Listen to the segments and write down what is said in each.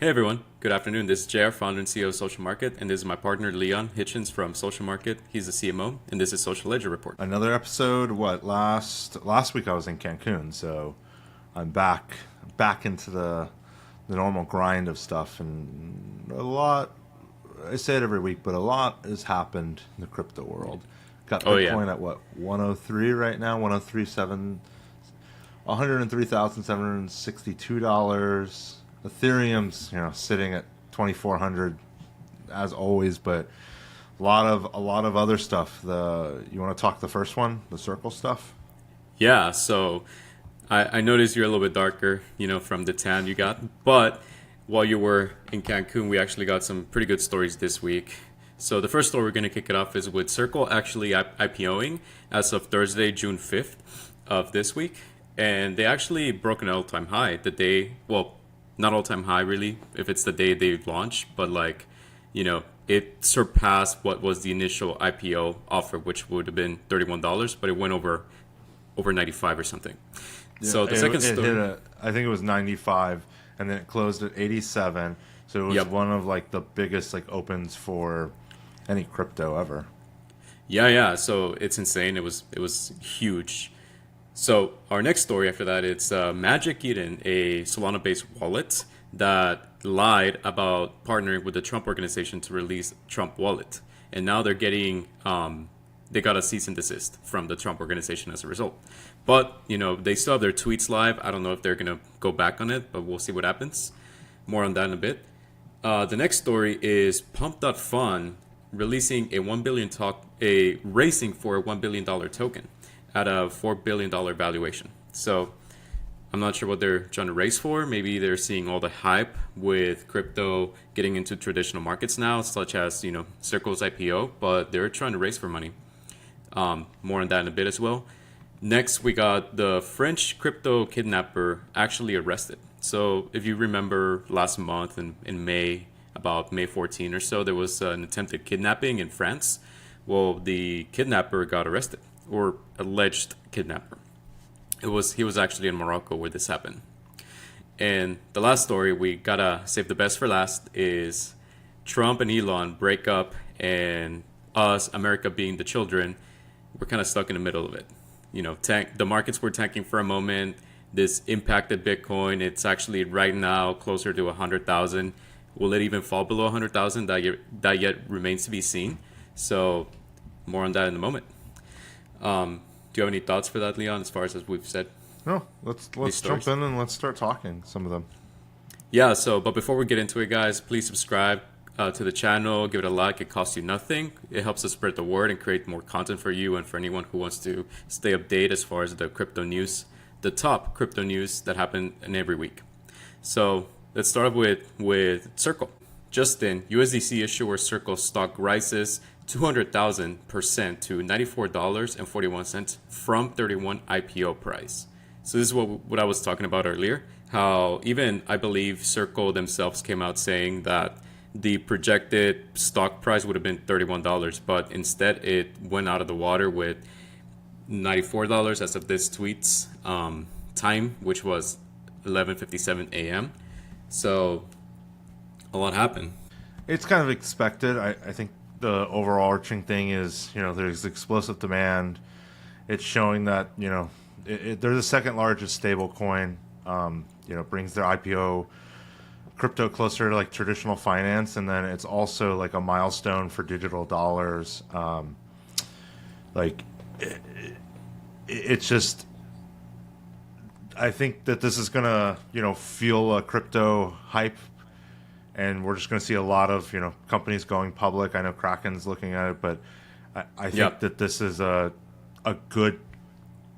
Hey everyone, good afternoon. This is JR, founder and CEO of Social Market, and this is my partner Leon Hitchens from Social Market. He's the CMO, and this is Social Ledger Report. Another episode. What last week I was in Cancun, so I'm back into the normal grind of stuff, and a lot. I say it every week, but a lot has happened in the crypto world. Got Oh yeah, Bitcoin at what 103 right now, 103.7, $103,762. Ethereum's sitting at 2,400 as always, but a lot of other stuff. You want to talk the first one, the circle stuff? yeah. So I noticed you're a little bit darker, from the tan you got. But while you were in Cancun, we actually got some pretty good stories this week. So the first story we're going to kick it off is with Circle actually IPOing as of Thursday, June 5th of this week. And they actually broke an all-time high the day, well, not all-time high really, if it's the day they launch, but it surpassed what was the initial IPO offer, which would have been $31, but it went over 95 or something. Yeah, So the second it story, hit I think it was 95, and then it closed at 87. So it was yep. one of the biggest opens for any crypto ever. Yeah. So it's insane. It was huge. So our next story after that, it's Magic Eden, a Solana-based wallet that lied about partnering with the Trump organization to release Trump wallet, and now they're getting they got a cease and desist from the Trump organization as a result. But they still have their tweets live. I don't know if they're gonna go back on it, but we'll see what happens. More on that in a bit. The next story is Pump.Fun releasing a racing for a $1 billion token at a $4 billion valuation. So I'm not sure what they're trying to race for. Maybe they're seeing all the hype with crypto getting into traditional markets now, such as Circle's IPO, but they're trying to race for money. More on that in a bit as well. Next, we got the French crypto kidnapper actually arrested. So if you remember last month in May, about May 14 or so, there was an attempted kidnapping in France. Well, the kidnapper got arrested, or alleged kidnapper. He was actually in Morocco where this happened. And the last story, we gotta save the best for last, is Trump and Elon break up, and us, America being the children, we're kind of stuck in the middle of it. The markets were tanking for a moment. This impacted Bitcoin. It's actually right now closer to 100,000. Will it even fall below 100,000? That yet remains to be seen. So more on that in a moment. Do you have any thoughts for that, Leon, as far as we've said? No, let's jump in and let's start talking some of them. Yeah, but before we get into it, guys, please subscribe to the channel, give it a like. It costs you nothing. It helps us spread the word and create more content for you and for anyone who wants to stay updated as far as the crypto news, the top crypto news that happen in every week. So let's start with Circle. Justin, USDC issuer Circle stock rises 200,000% to $94.41 from 31 IPO price. So this is what I was talking about earlier, how even I believe Circle themselves came out saying that the projected stock price would have been $31, but instead it went out of the water with $94 as of this tweet's time, which was 11:57 a.m. So a lot happened. It's kind of expected. I think the overarching thing is, there's explosive demand. It's showing that, they're the second largest stable coin. Brings their IPO crypto closer to traditional finance, and then it's also a milestone for digital dollars. It's just, I think that this is gonna fuel a crypto hype, and we're just gonna see a lot of companies going public. I know Kraken's looking at it, but I think that this is a good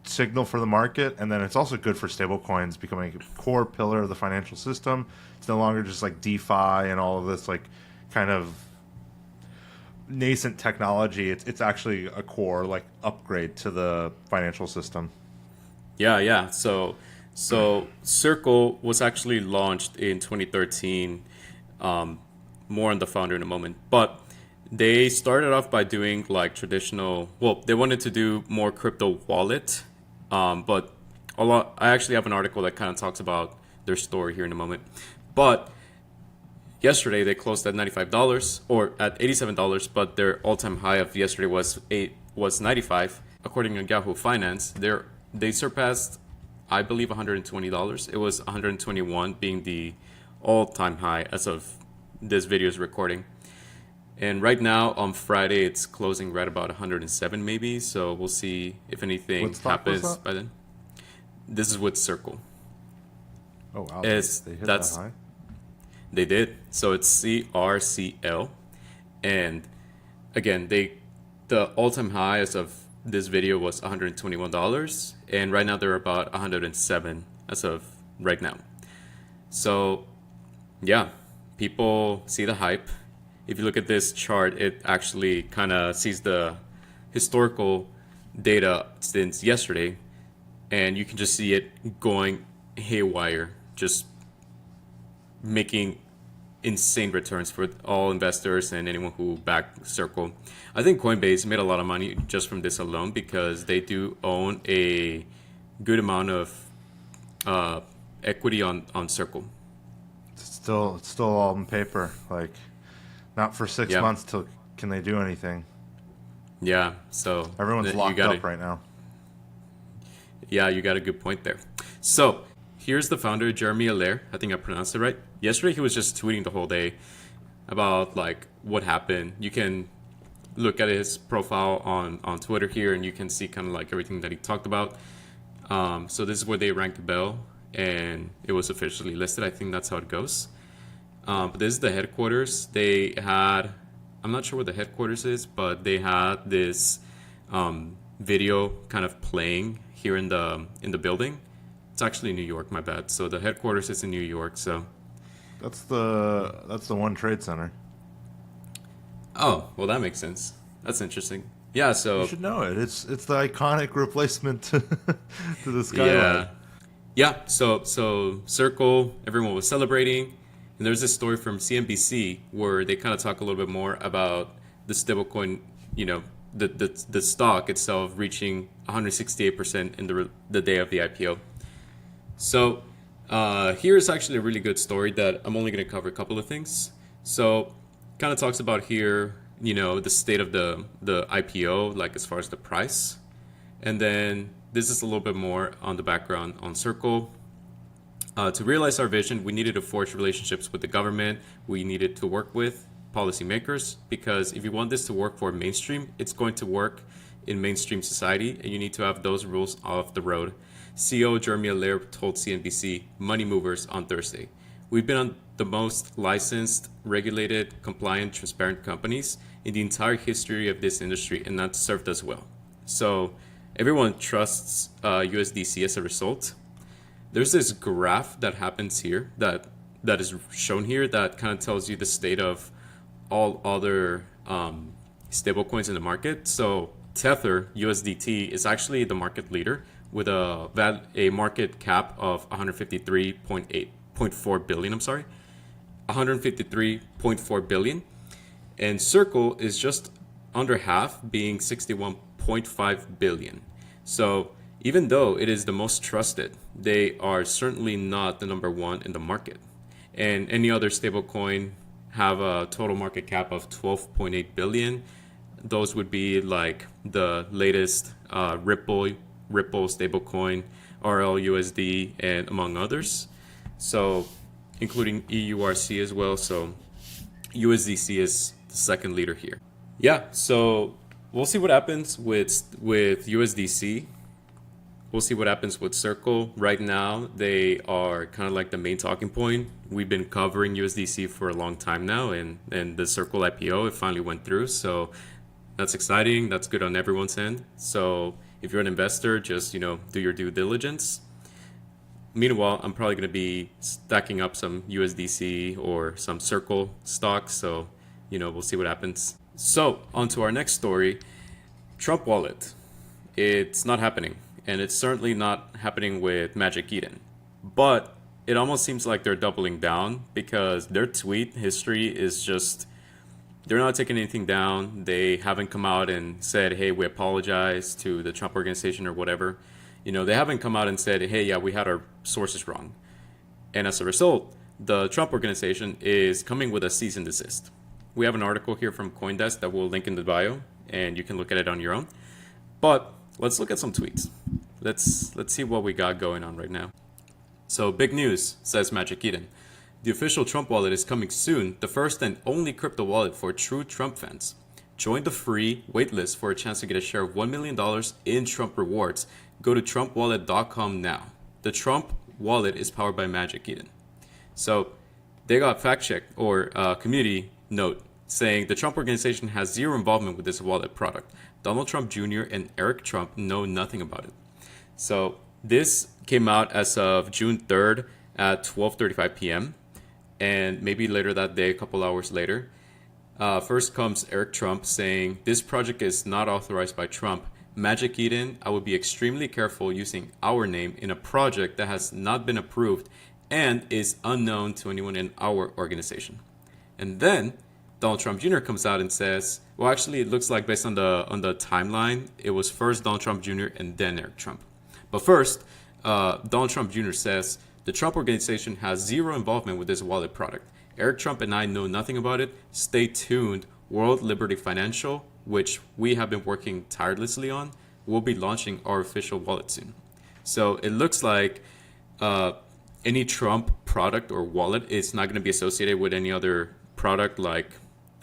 signal for the market, and then it's also good for stablecoins becoming a core pillar of the financial system. It's no longer just DeFi and all of this kind of nascent technology. It's actually a core upgrade to the financial system. Yeah. So Circle was actually launched in 2013. More on the founder in a moment, but they started off by doing traditional. Well, they wanted to do more crypto wallet, but a lot. I actually have an article that kind of talks about their story here in a moment, but Yesterday they closed at $95 or at $87, but their all-time high of yesterday was 95. According to Yahoo Finance, they surpassed, I believe, $120. It was 121 being the all-time high as of this video's recording. And right now on Friday it's closing right about 107 maybe. So we'll see if anything What stock was happens that? by then. This is with Circle. Oh wow, It's they hit that that's high. They did. So it's CRCL. And again, the all-time high as of this video was $121, and right now they're about 107 as of right now. So yeah, people see the hype. If you look at this chart, it actually kind of sees the historical data since yesterday, and you can just see it going haywire, just making insane returns for all investors and anyone who backed Circle. I think Coinbase made a lot of money just from this alone because they do own a good amount of equity on Circle. It's still all on paper. Like, not for 6 Yeah. months till can they do anything. Yeah, so Everyone's you locked gotta- up right now. Yeah, you got a good point there. So here's the founder, Jeremy Allaire. I think I pronounced it right. Yesterday he was just tweeting the whole day about like what happened. You can look at his profile on Twitter here, and you can see kind of like everything that he talked about. So this is where they rang the bell, and it was officially listed. I think that's how it goes. But this is the headquarters. They had, I'm not sure what the headquarters is, but they had this video kind of playing here in the building. It's actually New York, my bad. So the headquarters is in New York. So That's the One Trade Center. oh, well that makes sense. That's interesting. Yeah. So You should know it. It's the iconic replacement to the Skyline. yeah, yeah. So Circle, everyone was celebrating, and there's this story from CNBC where they kind of talk a little bit more about the stablecoin. You know, the stock itself reaching 168% in the day of the IPO. So here's actually a really good story that I'm only going to cover a couple of things. So kind of talks about here, you know, the state of the IPO, like as far as the price. And then this is a little bit more on the background on Circle. To realize our vision, we needed to forge relationships with the government. We needed to work with policymakers, because if you want this to work for mainstream, it's going to work in mainstream society, and you need to have those rules off the road. CEO Jeremy Allaire told CNBC Money Movers on Thursday, "We've been on the most licensed, regulated, compliant, transparent companies in the entire history of this industry, and that's served us well." So everyone trusts USDC as a result. There's this graph that happens here that is shown here that kind of tells you the state of all other stablecoins in the market. So Tether USDT is actually the market leader with a market cap of 153.4 billion. I'm sorry, 153.4 billion, and Circle is just under half, being 61.5 billion. So even though it is the most trusted, they are certainly not the number one in the market. And any other stablecoin have a total market cap of 12.8 billion. Those would be like the latest Ripple stablecoin, RLUSD, and among others. So including EURC as well. So USDC is the second leader here. Yeah, so we'll see what happens with USDC. We'll see what happens with Circle. Right now, they are kind of like the main talking point. We've been covering USDC for a long time now, and the Circle IPO, it finally went through. So that's exciting. That's good on everyone's end. So if you're an investor, just, you know, do your due diligence. Meanwhile, I'm probably going to be stacking up some USDC or some Circle stocks. So, you know, we'll see what happens. So on to our next story, Trump wallet. It's not happening. And it's certainly not happening with Magic Eden. But it almost seems like they're doubling down, because their tweet history is just, they're not taking anything down. They haven't come out and said, hey, we apologize to the Trump organization or whatever. You know, they haven't come out and said, hey, yeah, we had our sources wrong. And as a result, the Trump organization is coming with a cease and desist. We have an article here from CoinDesk that we'll link in the bio, and you can look at it on your own. But let's look at some tweets. Let's see what we got going on right now. So big news, says Magic Eden. The official Trump wallet is coming soon, the first and only crypto wallet for true Trump fans. Join the free waitlist for a chance to get a share of $1 million in Trump rewards. Go to TrumpWallet.com now. The Trump wallet is powered by Magic Eden. So they got fact checked or community note saying the Trump organization has zero involvement with this wallet product. Donald Trump Jr. and Eric Trump know nothing about it. So this came out as of June 3rd at 12:35 p.m. And maybe later that day, a couple hours later, first comes Eric Trump saying, this project is not authorized by Trump. Magic Eden, I would be extremely careful using our name in a project that has not been approved and is unknown to anyone in our organization. And then Donald Trump Jr. comes out and says, well, actually, it looks like based on the timeline, it was first Donald Trump Jr. and then Eric Trump. But first, Donald Trump Jr. says, the Trump organization has zero involvement with this wallet product. Eric Trump and I know nothing about it. Stay tuned. World Liberty Financial, which we have been working tirelessly on, will be launching our official wallet soon. So it looks like any Trump product or wallet is not going to be associated with any other product like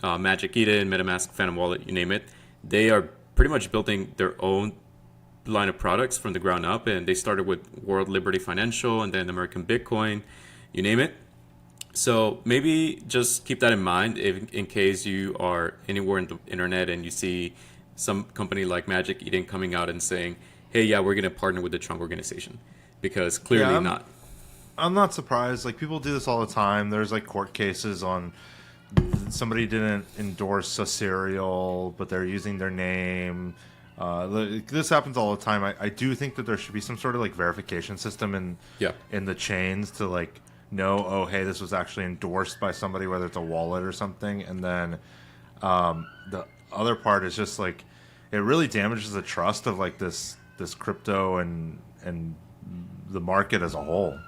Magic Eden, MetaMask, Phantom Wallet, you name it. They are pretty much building their own line of products from the ground up, and they started with World Liberty Financial and then American Bitcoin, you name it. So maybe just keep that in mind in case you are anywhere in the internet and you see some company like Magic Eden coming out and saying, hey, yeah, we're going to partner with the Trump organization, because clearly not. I'm not surprised. Like, people do this all the time. There's like court cases on somebody didn't endorse a cereal, but they're using their name. This happens all the time. I do think that there should be some sort of like verification system in the chains to like know, oh, hey, this was actually endorsed by somebody, whether it's a wallet or something. And then the other part is just like, it really damages the trust of like this crypto and the market as a whole.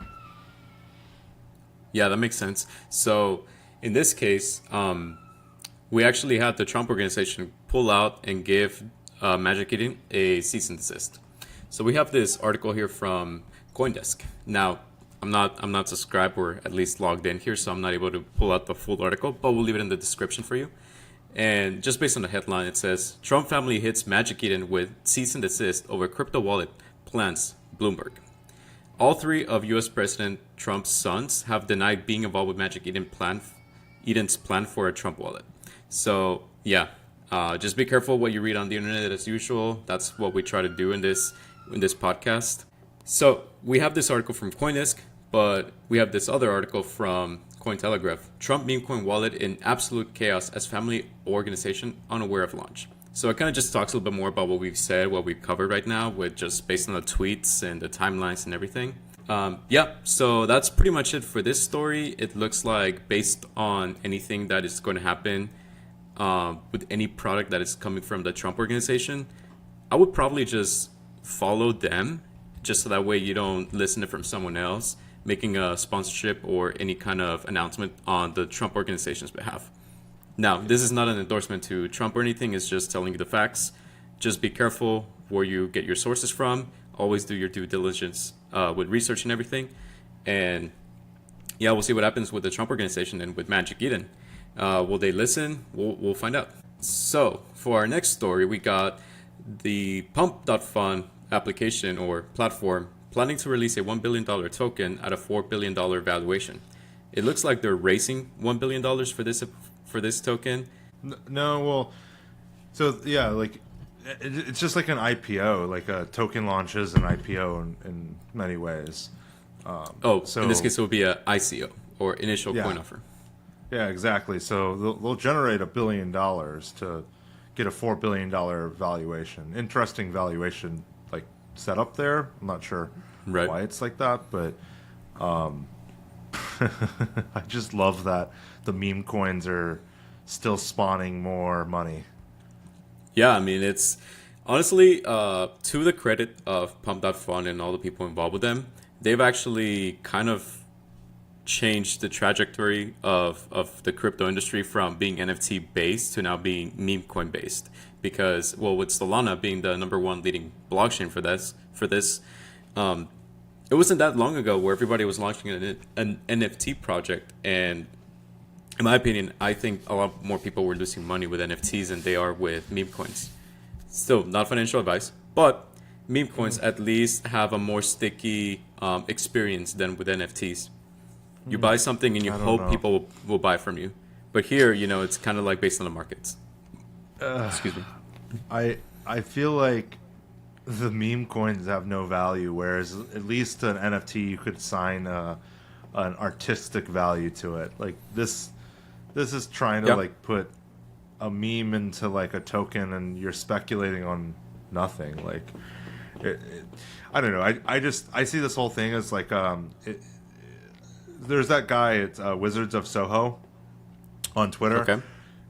Yeah, that makes sense. So in this case, we actually had the Trump organization pull out and give Magic Eden a cease and desist. So we have this article here from CoinDesk. Now, I'm not subscribed or at least logged in here, so I'm not able to pull out the full article, but we'll leave it in the description for you. And just based on the headline, it says, Trump family hits Magic Eden with cease and desist over crypto wallet plans, Bloomberg. All three of U.S. President Trump's sons have denied being involved with Magic Eden's plan for a Trump wallet. So, yeah, just be careful what you read on the internet as usual. That's what we try to do in this podcast. So we have this article from CoinDesk, but we have this other article from Cointelegraph. Trump meme coin wallet in absolute chaos as family organization unaware of launch. So it kind of just talks a little bit more about what we've said, what we've covered right now, with just based on the tweets and the timelines and everything. So that's pretty much it for this story. It looks like based on anything that is going to happen with any product that is coming from the Trump organization, I would probably just follow them, just so that way you don't listen to from someone else making a sponsorship or any kind of announcement on the Trump organization's behalf. Now, this is not an endorsement to Trump or anything. It's just telling you the facts. Just be careful where you get your sources from. Always do your due diligence with research and everything. And yeah, we'll see what happens with the Trump organization and with Magic Eden. Will they listen? We'll find out. So for our next story, we got the Pump.fun application or platform planning to release a $1 billion token at a $4 billion valuation. It looks like they're raising $1 billion for this token. No, well, so yeah, like it's just like an IPO, like a token launches an IPO in many ways. So in this case, it would be a ICO or initial coin offer. Yeah, exactly. So they'll generate $1 billion to get a $4 billion valuation. Interesting valuation, like set up there. I'm not sure why it's like that, but I just love that the meme coins are still spawning more money. Yeah, I mean, it's honestly to the credit of Pump.fun and all the people involved with them, they've actually kind of changed the trajectory of the crypto industry from being NFT based to now being meme coin based. Because, well, with Solana being the number one leading blockchain for this, it wasn't that long ago where everybody was launching an NFT project. And in my opinion, I think a lot more people were losing money with NFTs than they are with meme coins. Still, not financial advice, but meme coins at least have a more sticky experience than with NFTs. You buy something and you I don't hope know. people will buy from you. But here, it's kind of like based on the markets. Excuse me. I feel like the meme coins have no value, whereas at least an NFT you could sign an artistic value to it. Like this is trying to Yep. like put a meme into like a token, and you're speculating on nothing. Like I don't know. I see this whole thing as like there's that guy at Wizards of Soho on Twitter. Okay.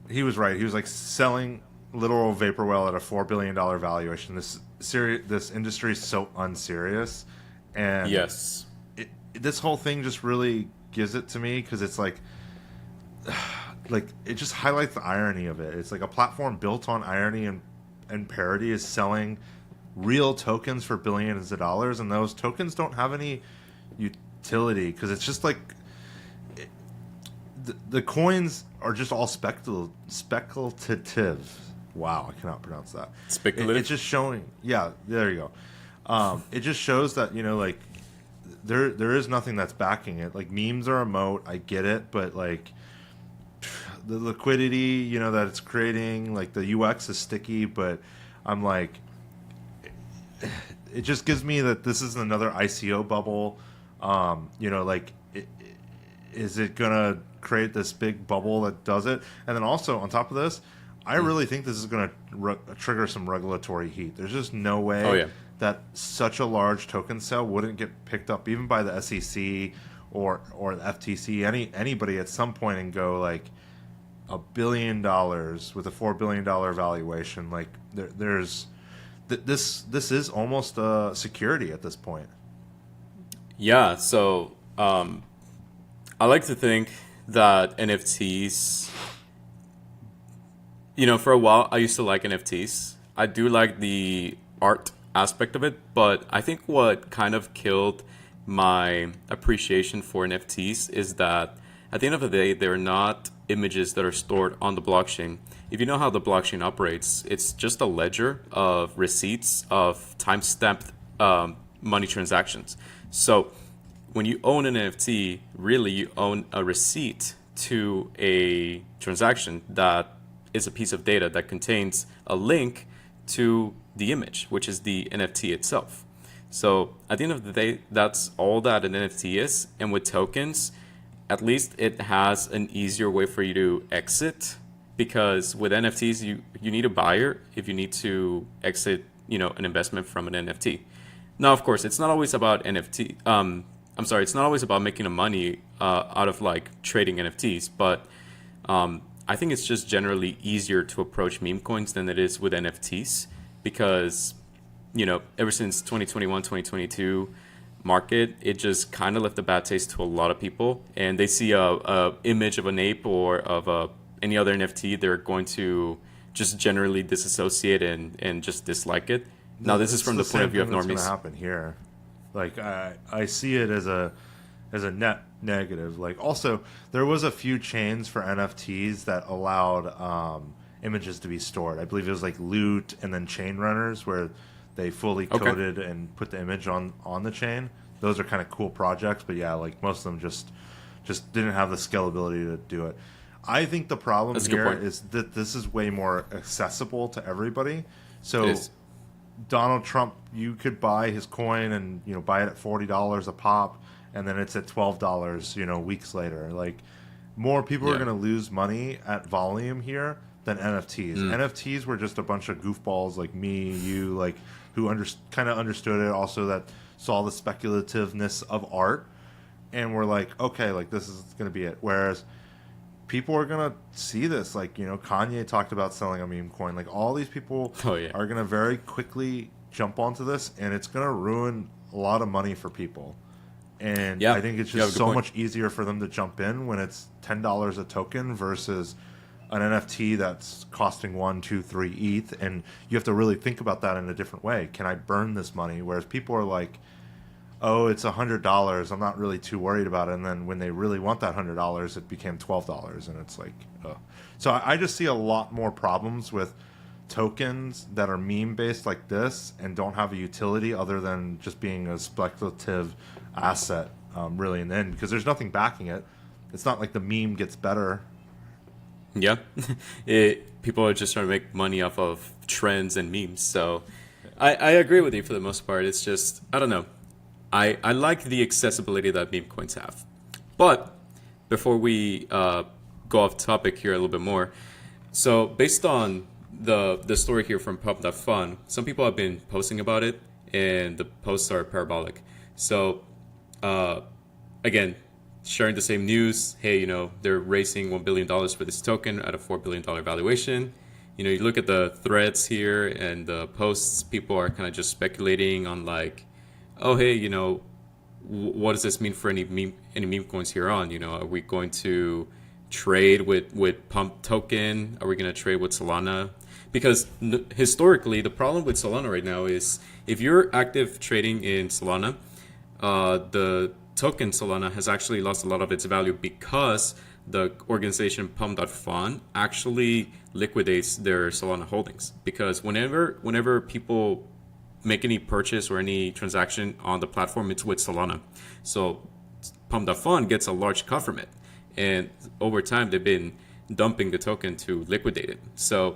He was right. He was like selling literal vaporware at a $4 billion valuation. This industry is so unserious, and Yes. this whole thing just really gives it to me because it's like it just highlights the irony of it. It's like a platform built on irony and parody is selling real tokens for billions of dollars, and those tokens don't have any utility because it's just like the coins are just all speculative. Wow, I cannot pronounce that. Speculative? It's just showing. Yeah, there you go. It just shows that like there is nothing that's backing it. Like memes are a moat, I get it, but like the liquidity, that it's creating, like the UX is sticky, but I'm like, it just gives me that this is another ICO bubble. Like, is it gonna create this big bubble that does it? And then also on top of this, I really think this is gonna trigger some regulatory heat. There's just no way that such a large token sale wouldn't get picked up even by the SEC or the FTC, anybody at some point, and go like $1 billion with a $4 billion valuation. Like this is almost a security at this point. Yeah, so I like to think that NFTs, for a while I used to like NFTs. I do like the art aspect of it, but I think what kind of killed my appreciation for NFTs is that at the end of the day, they're not images that are stored on the blockchain. If you know how the blockchain operates, it's just a ledger of receipts of time-stamped money transactions. So when you own an NFT, really you own a receipt to a transaction that is a piece of data that contains a link to the image, which is the NFT itself. So at the end of the day, that's all that an NFT is. And with tokens, at least it has an easier way for you to exit, because with NFTs, you need a buyer if you need to exit, an investment from an NFT. Now, of course, it's not always about NFT. It's not always about making a money out of like trading NFTs, but I think it's just generally easier to approach meme coins than it is with NFTs, because ever since 2021, 2022 market, it just kind of left a bad taste to a lot of people, and they see a image of an ape or of any other NFT, they're going to just generally disassociate and just dislike it. Now, this is from the point of view of What's going normies. to happen here? Like I see it as a net negative. Like also, there was a few chains for NFTs that allowed images to be stored. I believe it was like Loot and then Chain Runners, where they fully coded and put the image on the chain. Those are kind of cool projects, but yeah, like most of them just didn't have the scalability to do it. I think the problem here is that this is way more accessible to everybody. So Donald Trump, you could buy his coin and buy it at $40 a pop, and then it's at $12 weeks later. Like more people are going to lose money at volume here than NFTs. NFTs were just a bunch of goofballs like me, you, like who kind of understood it, also that saw the speculativeness of art, and were like, okay, like this is going to be it. Whereas people are going to see this, like Kanye talked about selling a meme coin. Like all these people are going to very quickly jump onto this, and it's going to ruin a lot of money for people. And Yeah, I think it's you have just a good so point. much easier for them to jump in when it's $10 a token versus an NFT that's costing 1, 2, 3 ETH, and you have to really think about that in a different way. Can I burn this money? Whereas people are like, "Oh, it's $100. I'm not really too worried about it." And then when they really want that $100, it became $12, and it's like, oh. So I just see a lot more problems with tokens that are meme based like this and don't have a utility other than just being a speculative asset, really, in the end, because there's nothing backing it. It's not like the meme gets better. Yeah, people are just trying to make money off of trends and memes. So I agree with you for the most part. It's just, I don't know. I like the accessibility that meme coins have. But before we go off topic here a little bit more, so based on the story here from pub.fun, some people have been posting about it, and the posts are parabolic. So again, sharing the same news. Hey, they're raising $1 billion for this token at a $4 billion valuation. You look at the threads here and the posts, people are kind of just speculating on like, oh, hey, what does this mean for any meme coins here on? Are we going to trade with Pump token? Are we going to trade with Solana? Because historically, the problem with Solana right now is if you're active trading in Solana, the token Solana has actually lost a lot of its value because the organization Pump.fun actually liquidates their Solana holdings. Because whenever people make any purchase or any transaction on the platform, it's with Solana. So Pump.fun gets a large cut from it. And over time, they've been dumping the token to liquidate it. So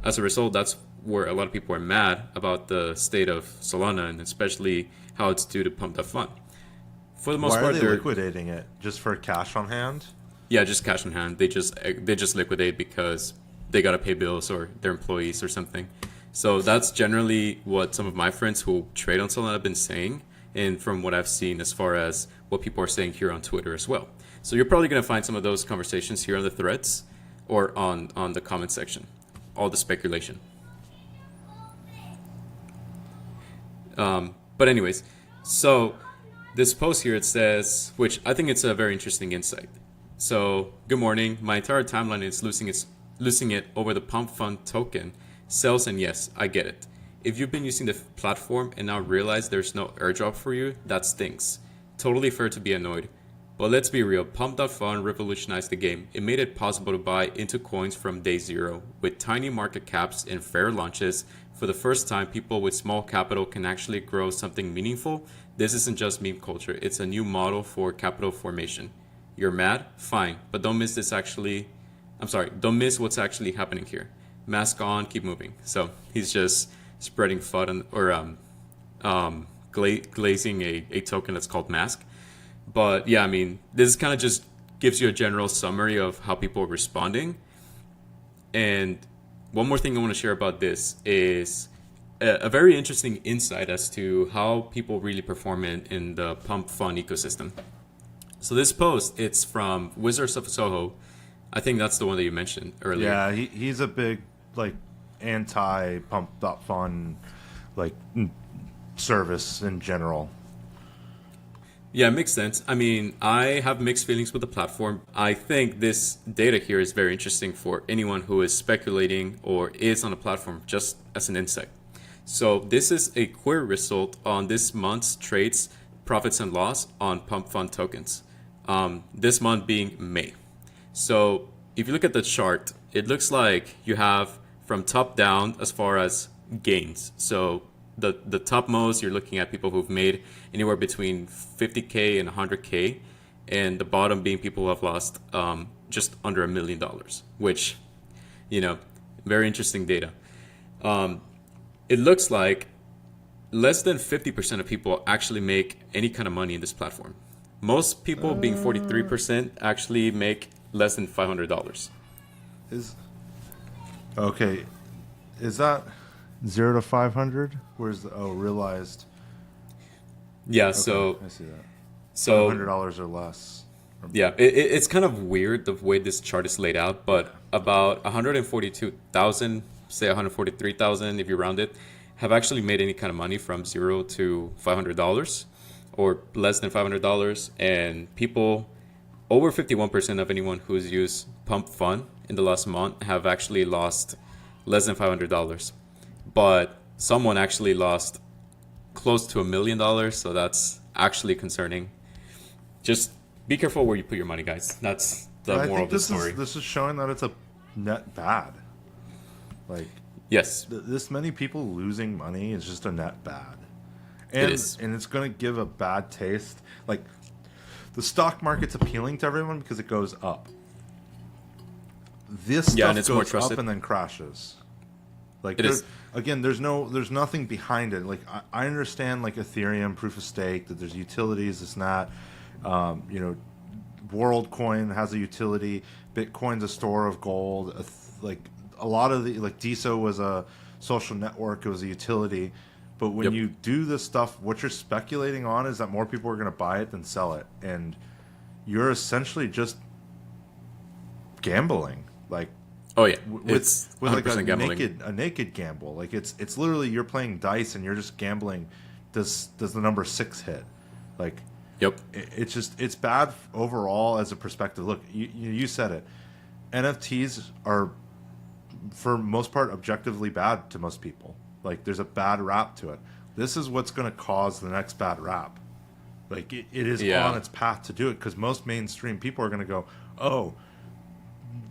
as a result, that's where a lot of people are mad about the state of Solana, and especially how it's due to Pump.fun. For the most Why part, are they they're liquidating it? Just for cash on hand? yeah, just cash in hand. They just liquidate because they gotta pay bills or their employees or something. So that's generally what some of my friends who trade on Solana have been saying, and from what I've seen as far as what people are saying here on Twitter as well. So you're probably gonna find some of those conversations here on the threads or on the comment section. All the speculation. But anyways, so this post here, it says, which I think it's a very interesting insight. So, good morning. My entire timeline is losing it over the Pump Fund token. Sells, and yes, I get it. If you've been using the platform and now realize there's no airdrop for you, that stinks. Totally fair to be annoyed. But let's be real, Pump.fun revolutionized the game. It made it possible to buy into coins from day zero. With tiny market caps and fair launches, for the first time, people with small capital can actually grow something meaningful. This isn't just meme culture, it's a new model for capital formation. You're mad? Fine, but don't miss don't miss what's actually happening here. Mask on, keep moving. So he's just spreading FUD glazing a token that's called Mask. But yeah, I mean, this kind of just gives you a general summary of how people are responding. And one more thing I want to share about this is a very interesting insight as to how people really perform in the Pump Fun ecosystem. So this post, it's from Wizards of Soho. I think that's the one that you mentioned earlier. Yeah, he's a big like anti-Pump.fun like service in general. Yeah, it makes sense. I mean, I have mixed feelings with the platform. I think this data here is very interesting for anyone who is speculating or is on a platform, just as an insight. So this is a query result on this month's trades, profits and loss on Pump Fund tokens. This month being May. So if you look at the chart, it looks like you have from top down as far as gains. So the topmost, you're looking at people who've made anywhere between 50K and 100K, and the bottom being people who have lost just under $1 million, which, very interesting data. It looks like less than 50% of people actually make any kind of money in this platform. Most people, being 43%, actually make less than $500. Okay, is that 0 to 500? Where's the realized? Yeah, Okay, so I see that. so $500 or less. yeah, it's kind of weird the way this chart is laid out, but about 142,000, say 143,000 if you round it, have actually made any kind of money from $0 to $500, or less than $500, and people over 51% of anyone who's used Pump Fund in the last month have actually lost less than $500. But someone actually lost close to $1 million, so that's actually concerning. Just be careful where you put your money, guys. That's the I moral think of the story. this is showing that it's a net bad. Like Yes, this many people losing money is just a net bad. it And is. and it's going to give a bad taste. Like the stock market's appealing to everyone because it goes up. This Yeah, stuff and it's more goes trusted. up and then crashes. Like It is. again, there's nothing behind it. Like I understand like Ethereum, proof of stake, that there's utilities, it's not WorldCoin has a utility, Bitcoin's a store of gold, like a lot of the like DeSo was a social network, it was a utility. But when Yep. you do this stuff, what you're speculating on is that more people are going to buy it than sell it, and you're essentially just gambling. Like Oh yeah, with it's with like 100% gambling. a naked gamble. Like it's literally you're playing dice and you're just gambling. Does the number 6 hit? Like Yep. it's just it's bad overall as a perspective. Look, you said it. NFTs are for most part objectively bad to most people. Like there's a bad rap to it. This is what's going to cause the next bad rap. Like it is Yeah. on its path to do it because most mainstream people are going to go, oh,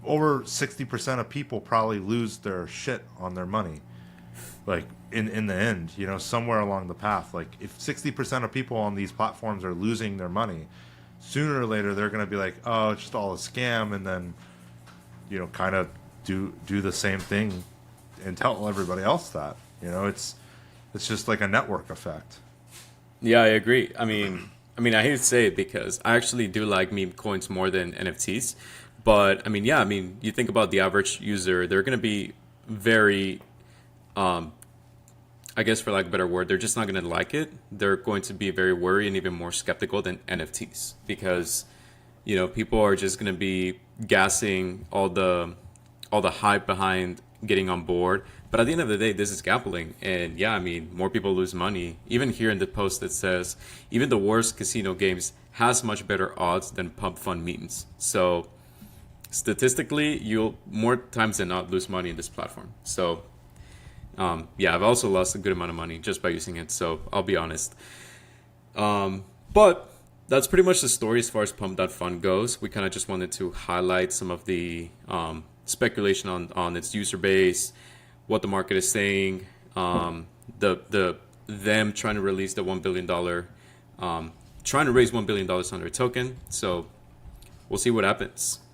over 60% of people probably lose their shit on their money. Like in the end, somewhere along the path, like if 60% of people on these platforms are losing their money, sooner or later they're going to be like, oh, it's just all a scam, and then kind of do the same thing and tell everybody else that. It's just like a network effect. Yeah, I agree. I hate to say it because I actually do like meme coins more than NFTs. But you think about the average user, they're going to be very, I guess for lack of a better word, they're just not going to like it. They're going to be very worried and even more skeptical than NFTs because, people are just going to be gassing all the hype behind getting on board. But at the end of the day, this is gambling. And more people lose money. Even here in the post, it says, even the worst casino games has much better odds than pump fund memes. So statistically, you'll more times than not lose money in this platform. So I've also lost a good amount of money just by using it. So I'll be honest. But that's pretty much the story as far as pump.fund goes. We kind of just wanted to highlight some of the speculation on its user base, what the market is saying, them trying to release the $1 billion, trying to raise $1 billion on their token. So we'll see what happens.